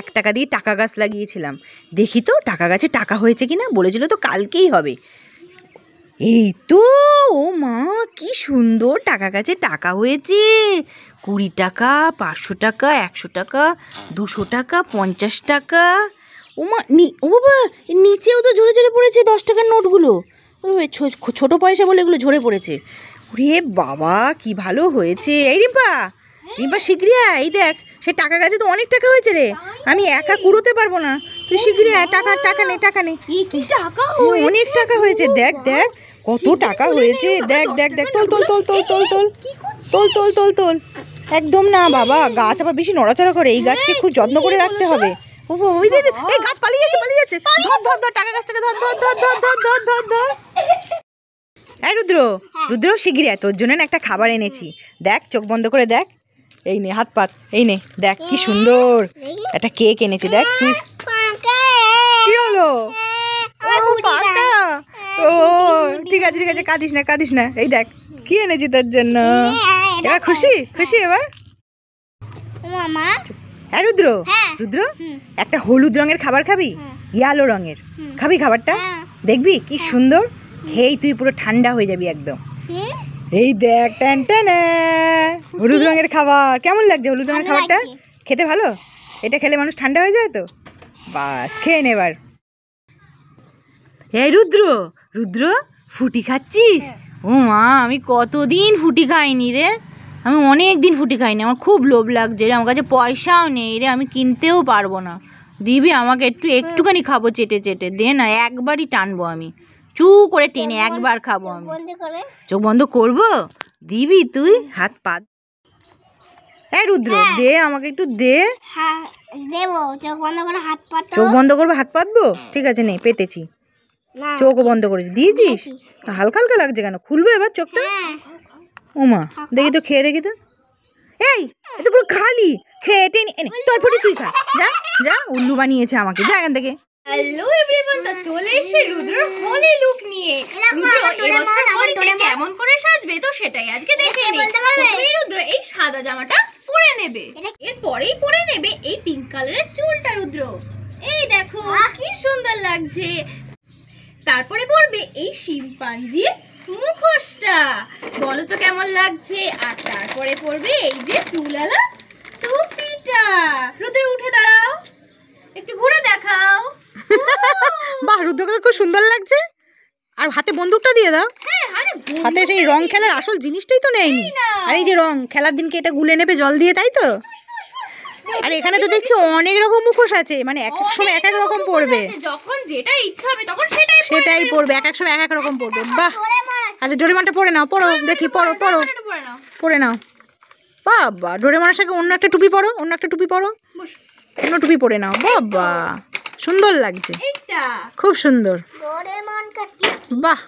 1 টাকা দিয়ে টাকা গাছ লাগিয়েছিলাম। দেখি তো টাকা গাছে টাকা হয়েছে কিনা, বলেছিল তো কালকেই হবে। এই তো, ও মা কি সুন্দর টাকা গাছে টাকা হয়েছে। 20 টাকা, 500 টাকা, 100 টাকা, 200 টাকা, 50 টাকা। ও মা, ও বাবা, নিচেও তো ঝরে ঝরে পড়েছে 10 টাকার নোটগুলো। ছোট পয়সা বলে এগুলো ঝরে পড়েছে। রে বাবা কি ভালো হয়েছে। এই রিম্পা, রিম্পা শিগগিরি আয়, এই দেখ সে টাকা গাছে তো অনেক টাকা হয়েছে রে। আমি একা কুড়োতে পারবো না, তুই শিগগিরি আয়। টাকা নে, টাকা নে। অনেক টাকা হয়েছে, দেখ দেখ কত টাকা হয়েছে। দেখ দেখ দেখ, তোল তোল তোল তোল তোল তোল তোল তোল তোল তোল। একদম না বাবা, গাছ আবার বেশি নড়াচড়া করে, এই গাছকে খুব যত্ন করে রাখতে হবে। ওই যে এই গাছ পালিয়ে যাচ্ছে, পালিয়ে যাচ্ছে। ধর ধর ধর, টাকা গাছটাকে ধর ধর ধর ধর ধর ধর ধর ধর। এই রুদ্র, রুদ্র শিগগিরি আয়, তোর জন্য না একটা খাবার এনেছি। দেখ, চোখ বন্ধ করে দেখ। এই নে হাত পাত, এই নে দেখ কি সুন্দর একটা কেক এনেছি। দেখ সুইস, কি হলো? ও পাকা। ও ঠিক আছে ঠিক আছে, কাঁদিস না কাঁদিস না। এই দেখ কি এনেছি তোর জন্য। এবার খুশি খুশি এবার? হ্যাঁ রুদ্র, রুদ্র একটা হলুদ রঙের খাবার খাবি, ইয়েলো রঙের খাবি খাবারটা? দেখবি কি সুন্দর, খেয়েই তুই পুরো ঠান্ডা হয়ে যাবি একদম। এই দেখ, টান টান, হলুদ রঙের খাবার। কেমন লাগছে হলুদ রঙের খাবারটা? খেতে ভালো? এটা খেলে মানুষ ঠান্ডা হয়ে যায় তো। বাস খেয়ে নে এবার। এই রুদ্র, রুদ্র ফুটি খাচ্ছিস? ও মা, আমি কতদিন ফুটি খাইনি রে, আমি অনেক দিন ফুটি খাইনি। আমার খুব লোভ লাগছে রে, আমার কাছে পয়সাও নেই রে, আমি কিনতেও পারবো না। দিবি আমাকে একটুখানি খাবো চেটে চেটে, দে না, একবারই টানবো আমি, চু করে টেনে একবার খাবো আমি। চোখ বন্ধ করবো? দিবি তুই? হাত পা। এই রুদ্র দে আমাকে একটু দে। চোখ বন্ধ করবো, হাত পাতবো? ঠিক আছে নে, পেতেছি। চোখও বন্ধ করেছি, দিয়েছিস? হালকা হালকা লাগছে কেন? খুলবে এবার চোখটা? ওমা দেখি তো, খেয়ে দেখি তো। এই এটা পুরো খালি, খেয়ে টেনে তোর ফুটি তুই খা। যা যা, উল্লু বানিয়েছে আমাকে, যা এখান থেকে। হ্যালো এভরিওয়ান, তো চলে এসে রুদ্রর হোলি লুক নিয়ে। রুদ্র এবছর হোলিতে কেমন করে সাজবে তো সেটাই আজকে দেখে নিই। প্রথমেই রুদ্র এই সাদা জামাটা পরে নেবে, এরপরেই পরে নেবে এই পিঙ্ক কালারের চুলটা। রুদ্র এই দেখো কি সুন্দর লাগছে। তারপরে পরবে এই শিম্পাঞ্জির মুখোশটা, বলো তো কেমন লাগছে। আর তারপরে পরবে এই যে চুলালা টুপিটা। রুদ্র উঠে দাঁড়াও, একটু ঘুরে দেখাও। বাহ, রুদ্রকে তো খুব সুন্দর লাগছে। আর হাতে বন্দুকটা দিয়ে দাও। হ্যাঁ, হাতে সেই রং খেলার আসল জিনিসটাই তো নেয়নি। আর এই যে রং খেলার দিনকে এটা গুলে নেবে জল দিয়ে, তাই তো? আর এখানে তো দেখছি অনেক রকম মুখোশ আছে, মানে এক এক সময় এক এক রকম পড়বে। যখন যেটা ইচ্ছা হবে তখন সেটাই পড়বে, এক এক সময় এক এক রকম পড়বে। বাহ, আচ্ছা ডোরেমনটা পরে নাও, পড়ো দেখি, পড়ো পড়ো পরে নাও। বাবা, ডোরেমনের সাথে অন্য একটা টুপি পরো, অন্য একটা টুপি পরো, অন্য টুপি পরে নাও। বাবা সুন্দর লাগছে, খুব সুন্দর। বাহ।